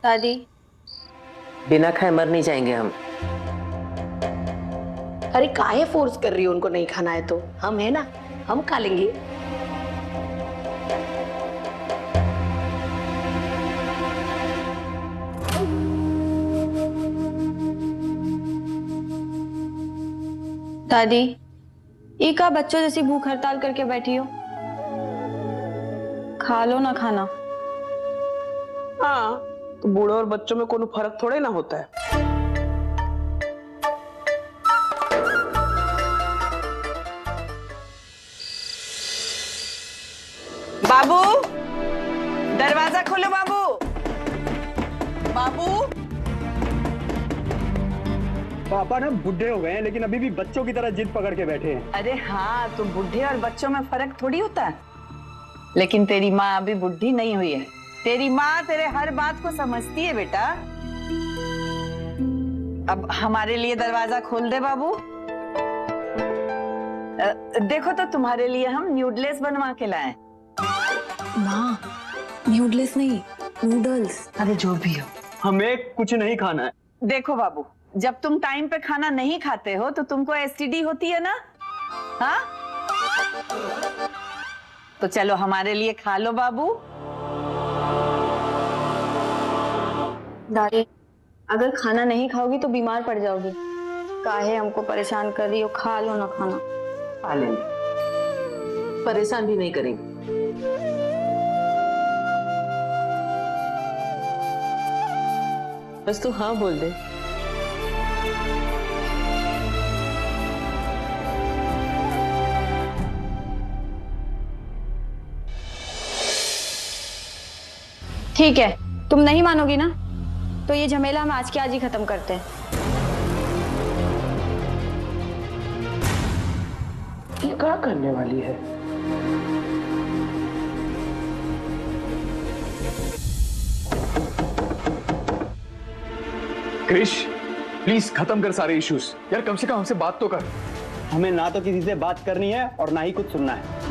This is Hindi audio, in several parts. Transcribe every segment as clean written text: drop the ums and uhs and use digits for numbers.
दादी, बिना खाए मर नहीं जाएंगे हम। अरे काहे फोर्स कर रही हो उनको, नहीं खाना है तो हम है ना, हम खा लेंगे। दादी, ये का बच्चों जैसी भूख हड़ताल करके बैठी हो? खा लो ना खाना। हाँ, तो बूढ़े और बच्चों में कोनो फर्क थोड़े ना होता है। बाबू, दरवाजा खोलो बाबू। बाबू, पापा ना बुढ़े हो गए हैं लेकिन अभी भी बच्चों की तरह जिद पकड़ के बैठे हैं। अरे हाँ, तो बुढ़े और बच्चों में फर्क थोड़ी होता है। लेकिन तेरी माँ अभी बुढ़ी नहीं हुई है। तेरी माँ तेरे हर बात को समझती है बेटा। अब हमारे लिए दरवाजा खोल दे बाबू। देखो तो तुम्हारे लिए हम न्यूडल्स बनवा के लाए। माँ, न्यूडल्स नहीं, नूडल्स। अरे जो भी हो, हमें कुछ नहीं खाना है। देखो बाबू, जब तुम टाइम पे खाना नहीं खाते हो तो तुमको एसटीडी होती है ना। हाँ, तो चलो हमारे लिए खा लो बाबू। दादी, अगर खाना नहीं खाओगी तो बीमार पड़ जाओगी। काहे हमको परेशान कर रही हो? खा लो ना खाना। खा लेंगे, परेशान भी नहीं करेंगे। बस तू हाँ बोल दे। ठीक है, तुम नहीं मानोगी ना, तो ये झमेला हम आज के आज ही खत्म करते हैं। ये क्या करने वाली है? क्रिश, प्लीज खत्म कर सारे इश्यूज। यार कम से कम हमसे बात तो कर। हमें ना तो किसी से बात करनी है और ना ही कुछ सुनना है।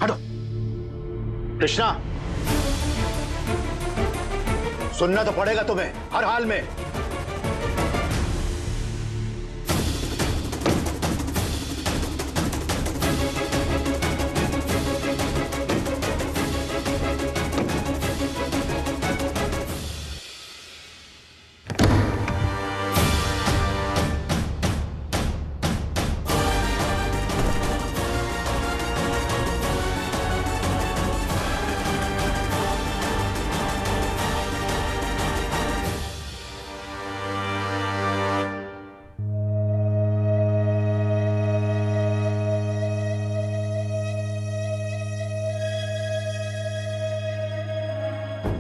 हटो। कृष्णा, सुनना तो पड़ेगा तुम्हें हर हाल में।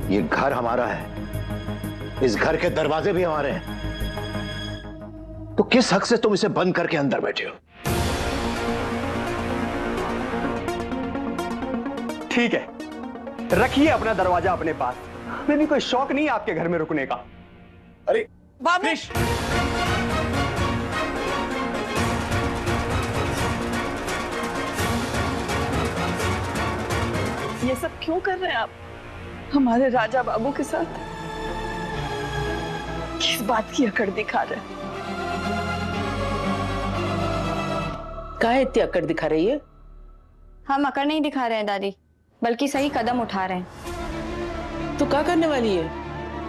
ये घर हमारा है, इस घर के दरवाजे भी हमारे हैं, तो किस हक से तुम इसे बंद करके अंदर बैठे हो? ठीक है, रखिए अपना दरवाजा अपने पास। हमें भी कोई शौक नहीं है आपके घर में रुकने का। अरे बाबू, क्रिश, ये सब क्यों कर रहे हैं आप हमारे राजा बाबू के साथ? किस बात की अकड़ दिखा रहे हैं? काहे इतनी अकड़ दिखा रही है? हम अकड़ नहीं दिखा रहे हैं दादी, बल्कि सही कदम उठा रहे हैं। तू क्या करने वाली है?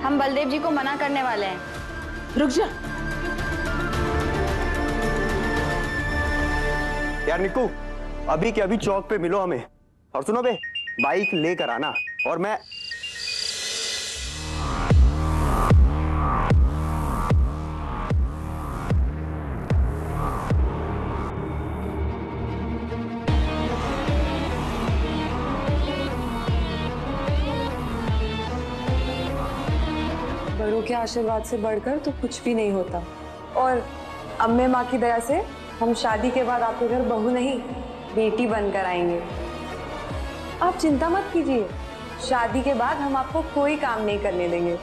हम बलदेव जी को मना करने वाले हैं। रुक जा। यार निक्कू, अभी के अभी चौक पे मिलो हमें। और सुनो बे, बाइक लेकर आना। और मैं बड़ों के आशीर्वाद से बढ़कर तो कुछ भी नहीं होता। और अम्मे माँ की दया से हम शादी के बाद आपके घर बहू नहीं, बेटी बनकर आएंगे। आप चिंता मत कीजिए, शादी के बाद हम आपको कोई काम नहीं करने देंगे,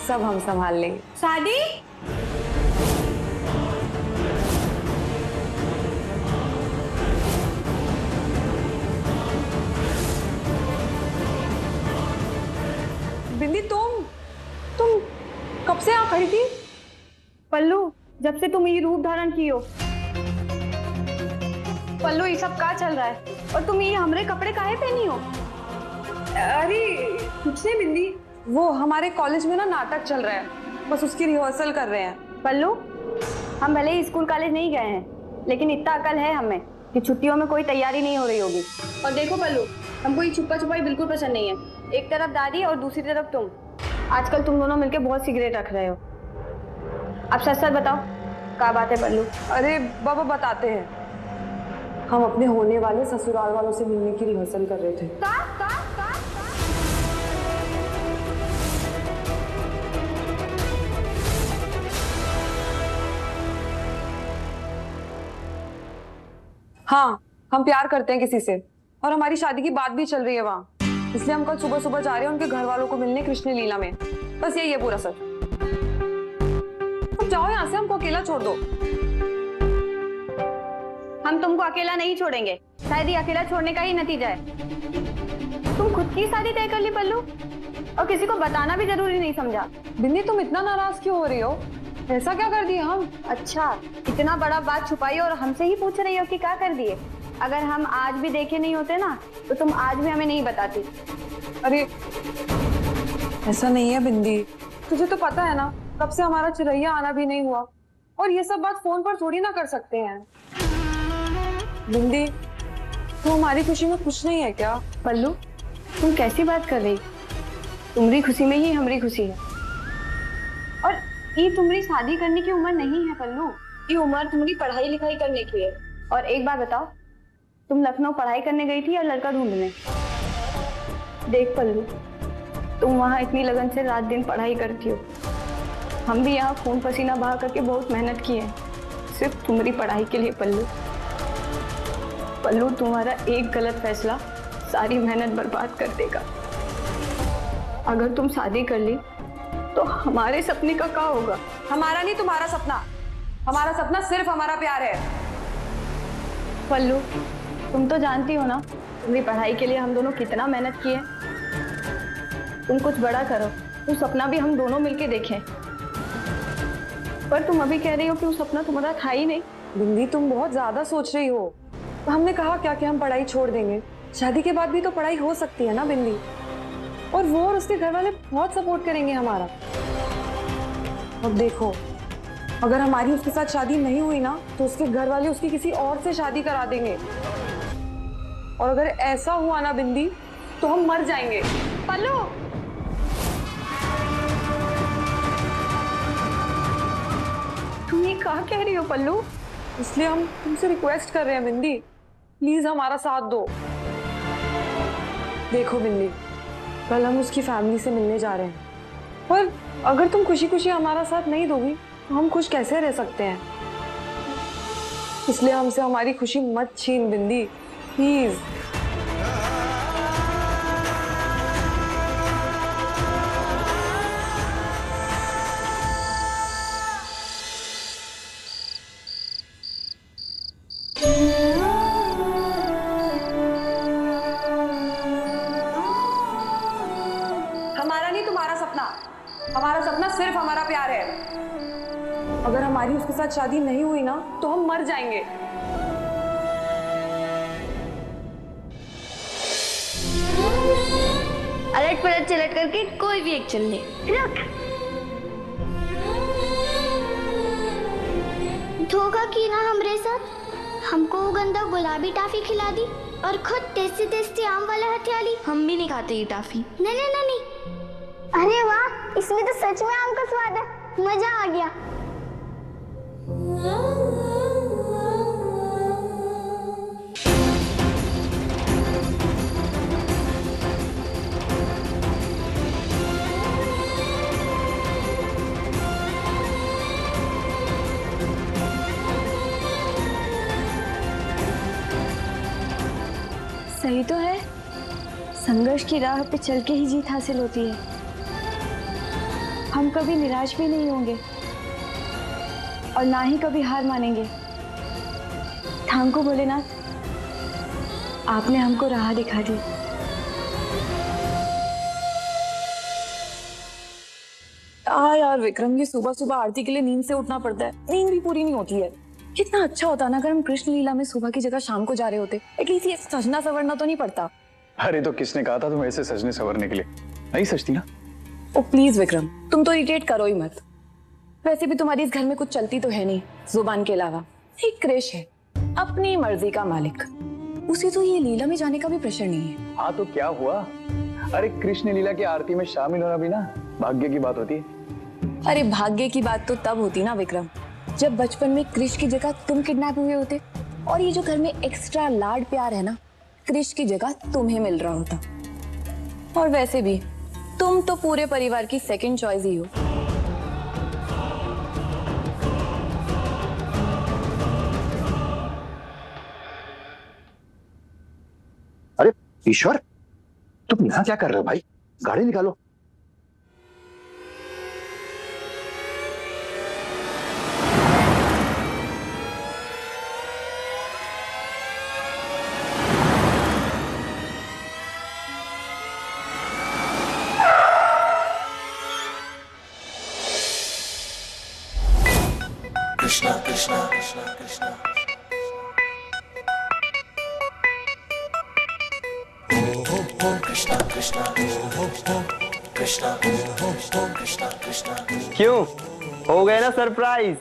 सब हम संभाल लेंगे। शादी? बिंदी तुम कब से यहाँ खड़ी थी? पल्लू, जब से तुम ये रूप धारण की हो। पल्लू, ये सब क्या चल रहा है? और तुम ये हमरे कपड़े काहे पहनी हो? अरे कुछ नहीं बिंदी, वो हमारे कॉलेज में ना नाटक चल रहा है, बस उसकी रिहर्सल कर रहे हैं। पल्लू, हम भले ही स्कूल कॉलेज नहीं गए हैं, लेकिन इतना अकल है हमें कि छुट्टियों में कोई तैयारी नहीं हो रही होगी। और देखो पल्लू, हमको ये छुपा छुपाई बिल्कुल पसंद नहीं है। एक तरफ दादी और दूसरी तरफ तुम। आजकल तुम दोनों मिलके बहुत सिगरेट रख रहे हो। अब सच सच बताओ, क्या बात है पल्लू? अरे बाबा बताते हैं, हम अपने होने वाले ससुराल वालों से मिलने की रिहर्सल कर रहे थे। हाँ, हम प्यार करते हैं किसी से और हमारी शादी की बात भी चल रही है वहाँ, इसलिए हम कल सुबह सुबह जा रहे हैं उनके घर वालों को मिलने कृष्ण लीला में। बस यही है पूरा सच। अब जाओ यहाँ से, हमको अकेला छोड़ दो। हम तुमको अकेला नहीं छोड़ेंगे, शायद ये अकेला छोड़ने का ही नतीजा है। तुम खुद की शादी तय कर ली पल्लू, और किसी को बताना भी जरूरी नहीं समझा। बिन्नी तुम इतना नाराज क्यों हो रही हो? ऐसा क्या कर दिया हम? अच्छा, इतना बड़ा बात छुपाई और हमसे ही पूछ रही हो कि क्या कर दिए? अगर हम आज भी देखे नहीं होते ना, तो तुम आज भी हमें नहीं बताती। अरे ऐसा नहीं है बिंदी, तुझे तो पता है ना कब से हमारा चिरैया आना भी नहीं हुआ, और ये सब बात फोन पर थोड़ी ना कर सकते हैं। बिंदी, तो हमारी खुशी में कुछ नहीं है क्या? पल्लू, तुम कैसी बात कर रही? तुम्हारी खुशी में ही हमारी खुशी है। और ये तुम्हारी शादी करने की उम्र नहीं है पल्लू, ये उम्र तुम्हारी पढ़ाई लिखाई करने की है। और एक बात बताओ, तुम लखनऊ पढ़ाई करने गई थी या लड़का ढूंढने? देख पल्लू, तुम वहाँ इतनी लगन से रात दिन पढ़ाई करती हो, हम भी यहाँ खून पसीना बहा करके बहुत मेहनत की है सिर्फ तुम्हारी पढ़ाई के लिए। पल्लू पल्लू, तुम्हारा एक गलत फैसला सारी मेहनत बर्बाद कर देगा। अगर तुम शादी कर ली तो हमारे सपने का क्या होगा? हमारा नहीं तुम्हारा सपना, हमारा सपना सिर्फ हमारा प्यार है। पल्लू, तुम तो जानती हो ना तुम्हारी पढ़ाई के लिए हम दोनों कितना मेहनत किए। तुम कुछ बड़ा करो, वो सपना भी हम दोनों मिलके देखें। पर तुम अभी कह रही हो कि वो सपना तुम्हारा था ही नहीं। बिंदी, तुम बहुत ज्यादा सोच रही हो। तो हमने कहा क्या कि हम पढ़ाई छोड़ देंगे? शादी के बाद भी तो पढ़ाई हो सकती है ना बिंदी, और वो और उसके घर वाले बहुत सपोर्ट करेंगे हमारा। अब देखो, अगर हमारी उसके साथ शादी नहीं हुई ना, तो उसके घर वाले उसकी किसी और से शादी करा देंगे, और अगर ऐसा हुआ ना बिंदी, तो हम मर जाएंगे। पल्लू, तुम ये क्या कह रही हो पल्लू? इसलिए हम तुमसे रिक्वेस्ट कर रहे हैं बिंदी, प्लीज हमारा साथ दो। देखो बिंदी, कल हम उसकी फैमिली से मिलने जा रहे हैं, पर अगर तुम खुशी खुशी हमारा साथ नहीं दोगी तो हम खुश कैसे रह सकते हैं? इसलिए हमसे हमारी खुशी मत छीन बिंदी, प्लीज। हमारा नहीं तुम्हारा सपना, हमारा सपना सिर्फ हमारा प्यार है। अगर हमारी उसके साथ शादी नहीं हुई ना, तो हम मर जाएंगे। अलट पलट चलट करके कोई भी एक्शन ले रख। धोखा की ना हमरे साथ, हमको वो गंदा गुलाबी टाफी खिला दी और खुद टेस्टी टेस्टी आम वाला हथिया ली। हम भी नहीं खाते ये टाफी। नहीं नहीं नहीं नहीं। अरे वाह, इसमें तो सच में आम का स्वाद है, मजा आ गया। सही तो है, संघर्ष की राह पे चल के ही जीत हासिल होती है। हम कभी निराश भी नहीं होंगे और ना ही कभी हार मानेंगे। थैंक यू भोलेनाथ, आपने हमको राह दिखा दी। यार विक्रम, ये सुबह सुबह आरती के लिए नींद से उठना पड़ता है, नींद भी पूरी नहीं होती है। कितना अच्छा होता ना अगर हम कृष्ण लीला में सुबह की जगह शाम को जा रहे होते। एटलीस्ट ये सजना सवरना तो नहीं पड़ता। अरे तो किसने कहा था तुम ऐसे सजने संवरने के लिए? नहीं सजती ना। ओ प्लीज विक्रम, तुम तो इरिटेट करो ही मत। वैसे भी तुम्हारी इस घर में कुछ चलती तो है नहीं जुबान के अलावा। एक क्रिश है, अपनी मर्जी का मालिक, उसे तो ये लीला में जाने का भी प्रेशर नहीं है। हाँ तो क्या हुआ? अरे कृष्ण लीला की आरती में शामिल होना भी ना भाग्य की बात होती है। अरे भाग्य की बात तो तब होती ना विक्रम, जब बचपन में क्रिश की जगह तुम किडनैप हुए होते और ये जो घर में एक्स्ट्रा लाड प्यार है ना, क्रिश की जगह तुम्हें मिल रहा होता। और वैसे भी तुम तो पूरे परिवार की सेकंड चॉइस ही हो। अरे ईश्वर, तुम यहाँ क्या कर रहे हो भाई? गाड़ी निकालो। कृष्णा कृष्णा कृष्णा कृष्णा कृष्णा कृष्णा कृष्णा कृष्णा कृष्णा। क्यों हो गए ना सरप्राइज?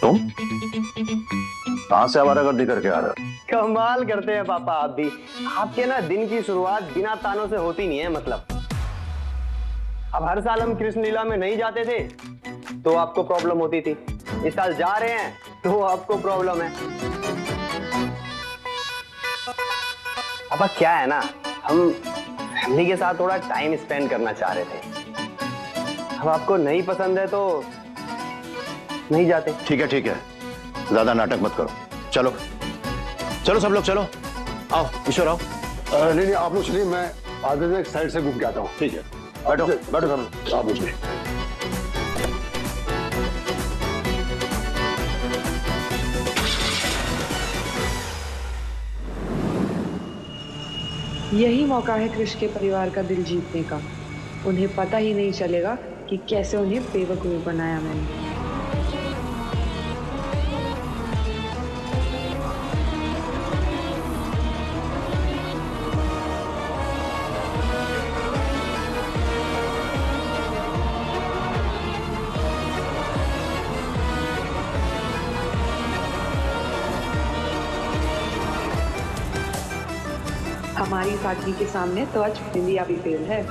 तुम कहां से आवारागर्दी करके आ रहे हो? कमाल करते हैं पापा आप भी। आपके ना दिन की शुरुआत बिना तानों से होती नहीं है। मतलब अब हर साल हम कृष्ण लीला में नहीं जाते थे तो आपको प्रॉब्लम होती थी, इस साल जा रहे हैं तो आपको प्रॉब्लम है। अब क्या है ना, हम फैमिली के साथ थोड़ा टाइम स्पेंड करना चाह रहे थे। अब आपको नहीं पसंद है तो नहीं जाते। ठीक है, ज्यादा नाटक मत करो। चलो चलो सब लोग चलो। आओ ईश्वर आओ। नहीं आप लोग चलिए, मैं आगे से एक साइड से घूम के आता हूँ। ठीक है, बैठो बैठो आप मुझे। यही मौका है कृष के परिवार का दिल जीतने का। उन्हें पता ही नहीं चलेगा कि कैसे उन्हें बेवकूफ बनाया मैंने। हमारी सादगी के सामने तो आज इंडिया भी फेल है।